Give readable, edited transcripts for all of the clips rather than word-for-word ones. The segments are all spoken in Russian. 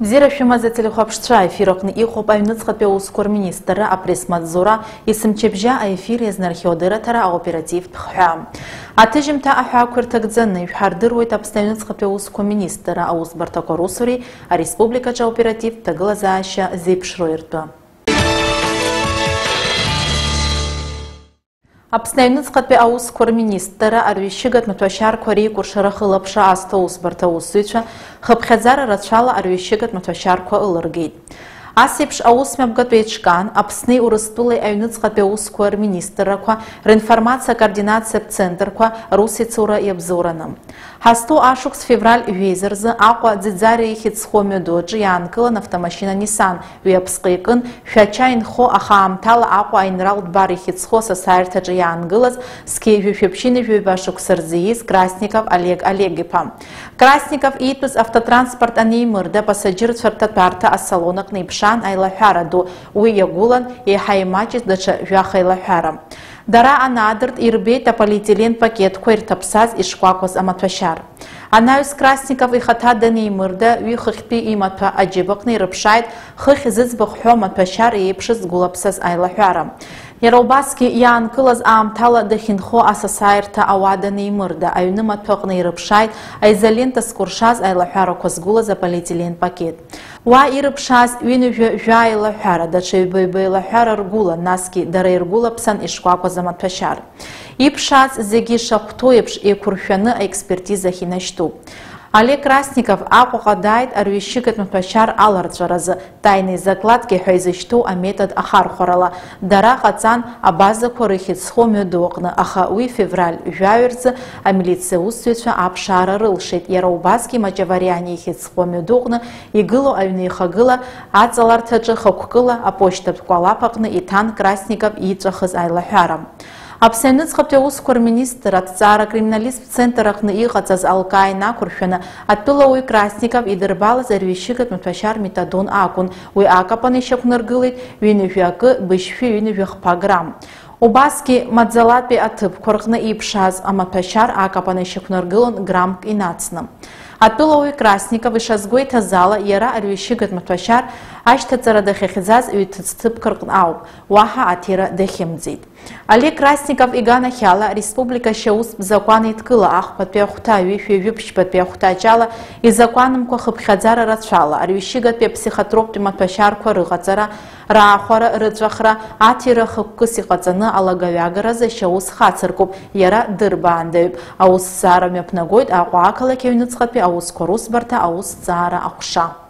Бзира шумаза телехопштра эфирокны ихоп айнуцхапе ускор министра апресмадзора исымчебжа эфир езнархиодыра тара оператив тхха. Атыжимта ахва куртагдзанны хардырует абстайнуцхапе ускор министра аусбартакорусури а республикача оператив таглазаша зипшроирту. Апстайнуцхапе аускор министра арвишигат матвашар кори куршарахы лапша аста усбарта усыча хапхазара рачала арвишигат матвашар ко ылыргейт. Асипш аусмябгат печкан апсны урыстулы айнуцхапе аускор министра ко реинформация координация центр ко русицура и обзораным. Хасту ашукс февраль везерзы аква дзидзари хитсхоме доджи янкылан автомашина Nissan уяпскайкын фячайн хо ахаамтала аква айнраут бари хитсхо сасайртаджи янгылаз скевю фепшины вюбашук сарзиис Красников Олег Олегипа. Красников итус автотранспорт анеймырда пассажир цвертатарта ассалонак нейпшан айлахараду уягулан и хаймачис дача вяхайлахара. Дара анадырт ирбейт полиэтилен пакет куэртапсаз и шквакос аматвашар. Анаюс Красников и хата данеймырда уихахпи и матва аджибакны рыпшайт хых зызбаххо матвашар и епшиз гулапсаз айлахара. Яраубаски яанкылаз аамтала дахинхо асасайрта ауада неймырда айны матвакны рыпшайт айзалента скуршаз айлахара козгулаза полиэтилен пакет. Ва ирыпшаз винуве жайлахара дача бэйлахара ргула наски дара иргулапсан и шквакоза матвашар. Ипшаз зеги шахтоепш и курфяны экспертиза хинашту. Олег Красников акугадайт арвишигат матвашар аларцаразы тайные закладки хайзышту а метод ахархорала дара хацан а база корыхит схоме доqны аха уи февраль жаверзы а милиция устьюча апшара рылшит яраубаски мачавариани хит схоме доqны игыло айны хагыла ацалартачы хоккыла а почта квалапакны итан Красников и чахыз айлахарам. Апсайнуцхапе ускор министр отцара криминалист в центрах на ихацаз алкай накурфена оттула уй Красников и дырбала зарвищигат матвашар метадон акун уй акапан ищак ныргылит винуфиакы бышфи винуфих паграм. Убаски мадзалатпе атып корхна ипшаз а матвашар акапан ищак ныргылон грамм и нацным. Оттула уй Красников и шазгой тазала яра арвищигат матвашар аштацара дахихизаз уйтцтып кыркн ау уаха атира дахимзит. Олег Красников и Гана Хяла республика Шаус законы ткыла ах подпяхута вифи випш подпяхутачала и законом ко хабхадзара рачала арвищигат пе психотроп матвашар ко рыгацара раахора рыджахра атира хыккыси кацаны алагавягара за Шаус хацыркуп яра дырбандып аус сара мепнагойт акуакала кевнуцхапе аус корус барта аус цара акша.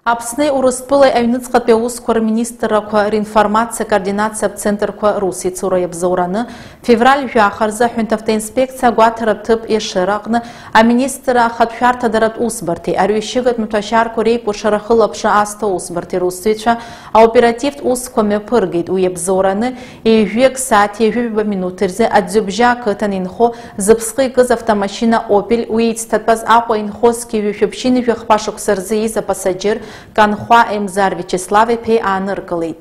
Апсны урыстпылай айнуцхапе ускор министра ко реинформация координация центр ко русицура ябзаураны февраль жахарза хунтавта инспекция гуатарап тып ешыракны а министра хатфарта дарат усбарти арвишигат муташар корей пушарахы лапша аста усбарти русича а оператив ускоме пыргейт у ябзаураны и век сати жуба минутерзе адзюбжа кытан инхо запскый кыз автомашина Opel уитстатпаз аква инхоски вюшепшины вяхпашук сарзы за пассажир Канхуа Эмзар Вячеславе пей аныркылыйт.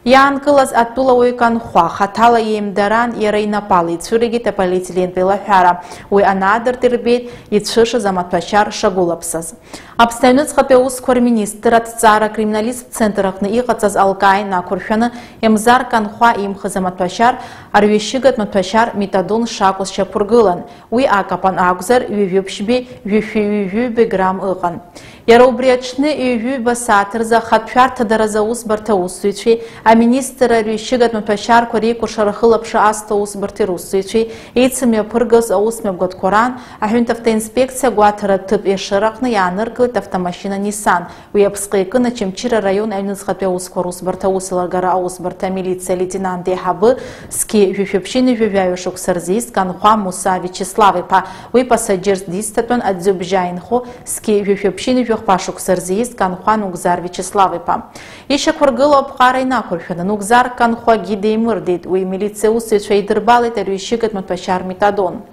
Янкылаз оттула уй Канхуа хатала емдаран ярайнапалы цюригит полиэтилен пелахара уй анадыр тербет и цшыша заматвашар шагулапсаз. Апстайнуцхапе ускор министр отцара криминалист в центрах на ихацаз алкай на курфяны Эмзар Канхуа имхы заматвашар арвишигат матвашар метадон шакус шапургылан уй акапан агзар вивюбшби вифи грамм ыган. Яраубрячны и вюба сатырза хатфарта дараза усбарта усуичи, а министра рюшигат матвашар кори кушарахылапша аста усбарти русуичи, эйцами пыргаз аусмеб год Коран, а хюнтавта инспекция гуатара тып ешыракны яныркылит автомашина Nissan, уяпскайкы на Чемчира район айнуцхапе ускор усбарта усыларгара аусбарта милиция лейтенант Хабы, ски вюфепшины вювяюшук сарзист Канхуа Муса Вячеславипа, уй пассажир дистатон адзюбжайнхо, ски вюфепшины пашук сарзист Канхуа Нугзар Вячеславипа. Иша кургыла обхарай накурфена Нугзар Канхуа гидеймырдит уй милиция усыча и дырбалит арвишигат матвашар метадон.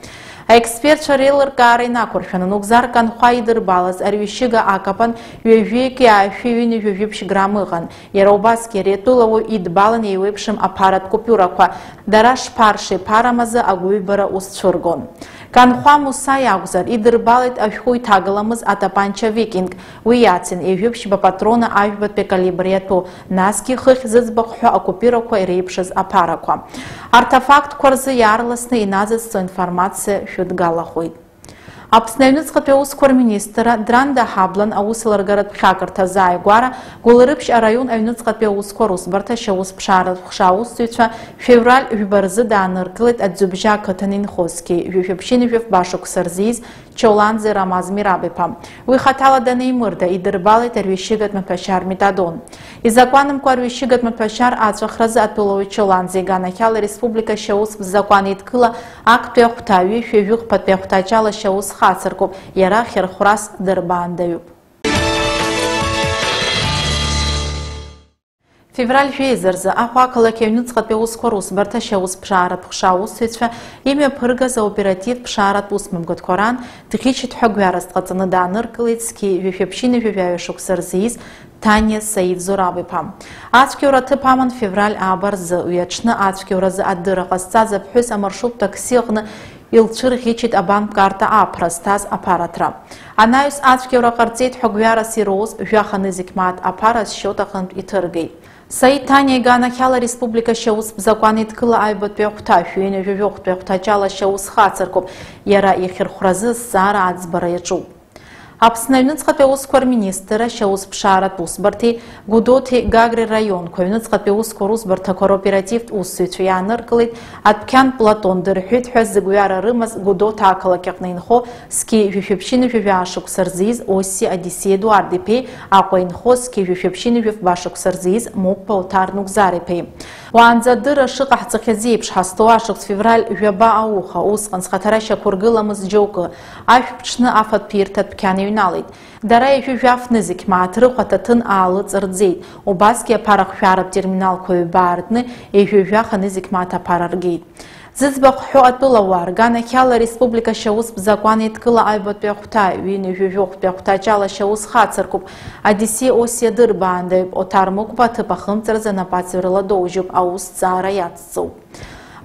А эксперт шарелыр карай накурфена Нугзар Канхуа и дырбалаз арвишига акапан ювеки афивини ювипш граммыган. Яраубаски ретулову и дбалан и випшим аппарат купюраква. Дараш парши парамаза агуйбара устчургон. Канхуа Муса иакәзар идырбалеит ашәҟәы иҭагаламыз атапанча викинг, уи иацын еиҳәыԥшьба патрона ажәбатәи калибр иаҭәу, насгьы хыхь зыӡбахә ҳәа акупирақәа иреиԥшыз аԥарақәа. Арҭ афактқәа рзы иаарласны иназыҵҵо информациа шәыдгалахуеит. Аԥсны аҩныҵҟатәи аусқәа рминистр Дранда Ҳаблан аусаларгаратә хьакырҭа азааигәара Гәылрыԥшь араион аҩныҵҟатәи аусқәа русбарҭа шьаусԥшааратә хшаусзуҩцәа февраль жәба рзы дааныркылеит Аӡҩыбжьа ақыҭан инхозгьы жәшәаԥшьынижәаф башықәса рзиз Чоланзе Рамаз Мираб-иԥа. Уи хаҭала данеимырда идырбалеит арҩышьыгатә маҭәашьар Метадон. Изакәанымкәа арҩышьыгатә маҭәашьар аҵәахразы атәылауаҩ Чоланзе иганахьала республика шьаусп закәан еидкыла актәи ахәҭаҩы шәҩыхԥатәи ахәҭаҷала шьаус хацыркуп, иара хьырхәрас дырбаандаҩуп. Февраль жәеизырзы Аҟәа ақалақь аҩныҵҟатәи аусқәа русбарҭа шьаусԥшааратә хшаусзуҩцәа имҩаԥыргаз аоперативтә ԥшааратә усмҩаԥгатәқәа ран дӷьычит ҳәа гәҩарас дҟаҵаны дааныркылеит зқьи жәашәаԥшьынижәаҩ шықәса рзиз Таниа Саид Зураб-иԥа. Ацәгьоура аҭыԥ аман февраль ааба рзы, уи аҽны ацәгьоуразы адырра ҟазҵаз аԥҳәыс амаршрут такси аҟны илцәырӷьычит абанккарта аԥра зҭаз аԥараҭра. Анаҩс ацәгьоура ҟарҵеит ҳәа гәҩарас ироуз жәаха нызықьмааҭ аԥара зшьот аҟнытә иҭыргеит. Саид Таниа иганахьала республика шьаусп закәан еидкыла аҩбатәи ахәҭа шәҩынҩажәажәохәтәи ахәҭаҷала шьаус хацыркуп, иара ихьырхәразы зҵаара аӡбара иаҿуп. Аԥсны аҩныҵҟатәи аусқәа рминистр шьаусԥшааратә усбарҭеи Гудоҭи Гагреи раионқәа аҩныҵҟатәи аусқәа русбарҭақәа рооперативтә усзуҩцәа иааныркылеит Адәқьан Платон дырҳәит ҳәа зыгәҩара рымаз Гудоҭ ақалақь аҟны инхо зқьи жәашәаԥшьынижәаҩ ашықәса рзиз Осси Одиссеи Едуард-иԥеи, Аҟәа инхо зқьи жәашәаԥшьынижәаф башықәса рзиз Мокәа Оҭар Нугзар-иԥеи. Уаанӡа адырра шыҟаҳҵахьаз еиԥш ҳазҭоу ашықәс февраль жәаба ауха, усҟан зхаҭара шьақәыргыламыз џьоукы ашә ԥҽны афатәирҭа Адәқьан иҩналеит. Дара ижәжәаф нызықьмааҭ рыхәа аҭаҭын аалыҵырӡеит. Убасгьы аԥарахшәаратә терминалқәа ҩба аартны ижәжәаха нызықьмааҭ аԥара ргеит. Зыӡбахә ҳәо атәылауаа рганахьала республика шьаусп закәан еидкыла аҩбатәи ахәҭа ҩынҩажәажәохәтәи ахәҭаҷала шьаус хацыркуп, Одиссеи Осси адырбаандаҩуп, Оҭар Мокәа аҭыԥ ахымҵаразы анапаҵаҩрала доужьуп, аус зҵаара иацҵоуп.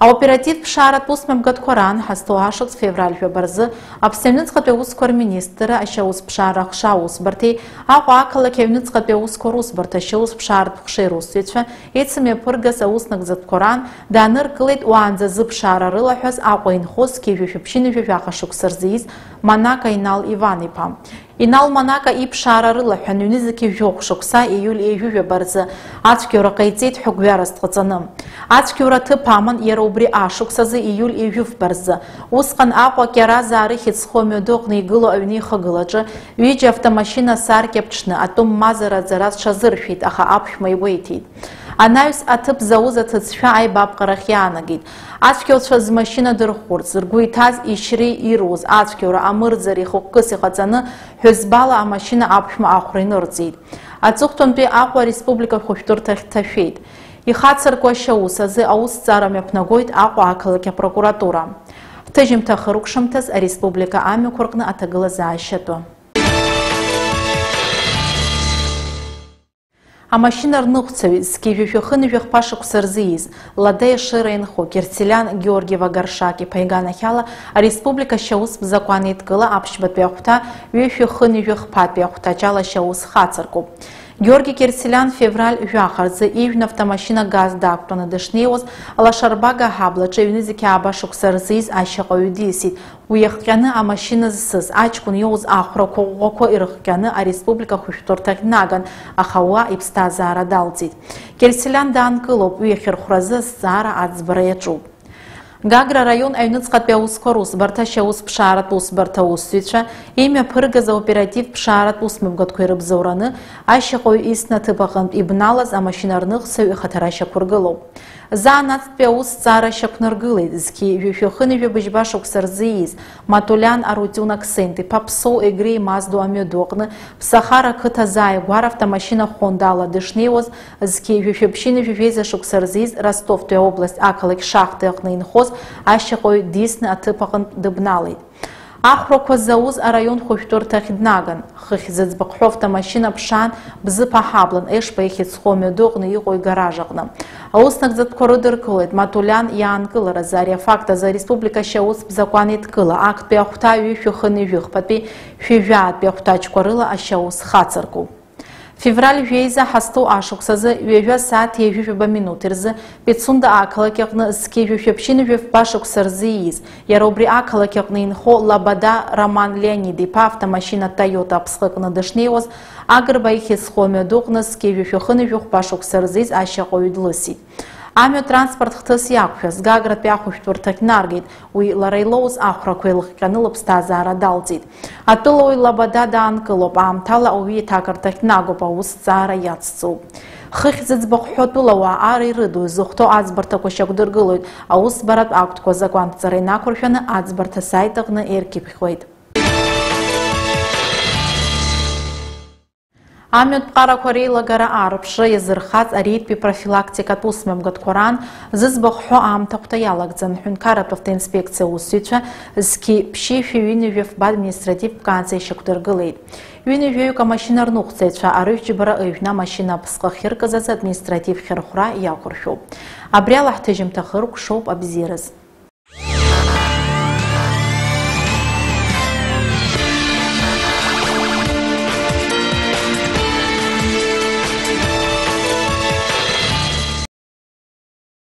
Аоперативтә ԥшааратә усмҩаԥгатәқәа ран ҳазҭоу ашықәс февраль жәаба рзы Аԥсны аҩныҵҟатәи аусқәа рминистр ашьаусԥшаара хшаусбарҭеи Аҟәа ақалақь аҩныҵҟатәи аусқәа русбарҭа шьаусԥшааратә хшеирусзуҩцәа ицымҩаԥыргаз ауснагӡатәқәа ран дааныркылеит уаанӡа зыԥшаара рылаҳәаз Аҟәа инхо зқьи жәашәаԥшьынижәаҩ ашықәса рзиз Манака Инал Иван-иԥа. Инал Манака иԥшаара рылаҳәан ҩнызқьи жәохә шықәса ииуль еижәыжәаба рзы ацәгьоура ҟаиҵеит ҳәа гәҩарас дҟаҵаны. Ацәгьоура аҭыԥ аман иара убри ашықәсазы ииуль еижәыфба рзы. Усҟан Аҟәа Кьаразаа рыхьыӡхо амҩаду аҟны игылоу аҩны ихагылаҿы ҩыџьа автомашьына саркьа ԥҽны атәым мазара-ӡара зҽазыршәеит, аха аԥшәма иуеиҭеит. Анаҩс аҭыԥ зауз аҭыӡшәа аибапҟарахь иаанагеит. Ацәгьоуцәа змашьына дырхәырц, ргәы иҭаз ишьреи ируз ацәгьоура амырӡареи хықәкыс иҟаҵаны ҳәызбала амашьына аԥшәма ахәра инырҵеит. Аҵыхәтәантәи Аҟәа республикатә хәышәтәырҭахь дҭашәеит. Ихацыркуа ашьаус азы аусҭҵаара мҩаԥнагоит Аҟәа ақалақь апрокуратура. Ҳҭыжьымҭа хырукшамҭаз ареспублика амҩақәа рҟны аҭагылазаашьатәы. Амашьына рныҟәцаҩ зқьи жәашәахынижәах башықәса рзиз Лада Ешыра инхо Кьерцелян Георги Вагаршак-иԥа иганахьала ареспублика шьаусп закәан еидкыла аԥшьбатәи ахәҭа ҩышәахынижәах ԥатәи ахәҭаҷала шьаус хацыркуп. Георги Кьерцелян февраль жәаха рзы ижәны автомашьына газ даақәтәаны дышнеиуаз Алашарбага ҳаблаҿы ҩнызқьи аабашықәса рзиз ашьаҟаҩы дисит. Уи иахҟьаны амашьына зсыз аҷкәын иоуз ахәрақәа ӷәӷәақәа ирыхҟьаны ареспублика хәышәтәырҭахь днаган, аха уа иԥсҭазаара далҵит. Кьерцелян даанкылоуп, уи иахьырхәразы зҵаара аӡбара иаҿуп. Гагра раион аҩныҵҟатәи аусқәа русбарҭа шьаусԥшааратә усбарҭа аусзуҩцәа имҩаԥыргаз аоперативтә ԥшааратә усмҩаԥгатәқәа ирыбзоураны ашьаҟаҩ исны аҭыԥ аҟнытә ибналаз амашьына рныҟцаҩ ихаҭара шьақәыргылоуп. Заанацтәи аусҭҵаара шьақәнаргылеит зқьи жәашәахынижәабыжь башықәса рзиз Матулян Арутиун Аксент-иԥа Ԥсоу Егреи Мазду амҩаду аҟны Ԥсахара ақыҭа азааигәара автомашьына Хондала дышнеиуаз зқьи жәашәаԥшьынижәаҩ шықәса рзиз Ростовтәи аобласт ақалақь Шахти аҟны инхоз ашьаҟаҩ дисны аҭыԥ аҟнытә дыбналеит. Ахәрақәа зауз араион хәышәтәырҭахь днаган. Хыхь зыӡбахә автомашьына ԥшаан бзыԥа ҳаблын Ешба ихьыӡхо амҩаду аҟны иҟоу игараж аҟны. Аус нагӡатәқәа рыдыркылеит Матулян иаанкыларазы ари афакт азы ареспубликашьа аус бзакәан идкыла актәи ахәҭа ҩышәахыни ҩыхԥатәи шәи-жәаатәи ахәҭаҷқәа рыла ашьаус хацыркуп. Февраль жәеиза ҳазҭоу ашықәсазы ҩажәа сааҭ ҩажәа минут рзы Пицунда ақалақь аҟны зқьи жәашәаԥшьыни жәафба шықәса рзы ииз, иара убри ақалақь аҟны инхо Лабада Роман Леонид-иԥа автомашьына Тойота аԥсхы аҟны дышнеиуаз Агрба ихьыӡхо амҩаду аҟны зқьи жәашәахыни жәохәба шықәса рзы ииз ашьаҟәаҩ длысит. Амҩа транспорт хҭыс иақәшәаз Гагратәи ахәышәтәырҭахь наргеит, уи лара илоуз ахәрақәа еилҟьҟьаны лыԥсҭазаара далҵит. Атәылауаҩ Лабада даанкылоуп, аамҭала ауаҩы иҭакарҭахь днагоуп, аусҭҵаара иацҵоуп. Хыхь зыӡбахә ҳәо атәылауаа ар ирыду изыхәҭоу аӡбарҭақәа шьақәдыргылоит, аусбаратә актқәа закәанҭҵара инақәыршәаны аӡбарҭа асайт аҟны иркьыԥхьуеит. Амҩатә ҟарақәа реилагара аарԥшра иазырхаз ареидтәи профилактикатә усмҩамгатәқәа раан зыӡбахә ҳәо аамҭахәҭа иалагӡан ҳәынҭқарратә автоинспекциа аусзуҩцәа зқьи ԥшьи шәи-ҩынҩажәа фба административтә ҟаҵа ишьақәдыргылеит. Ҩынҩажәаҩык амашьына рныҟәцаҩцәа арыжәџьабара ыҩжәны амашьына аԥсҟы ахьыркыз азы административ хьырхәра иақәыршәоуп. Абри ала ҳҭыжьымҭа хыркәшоуп абзиараз.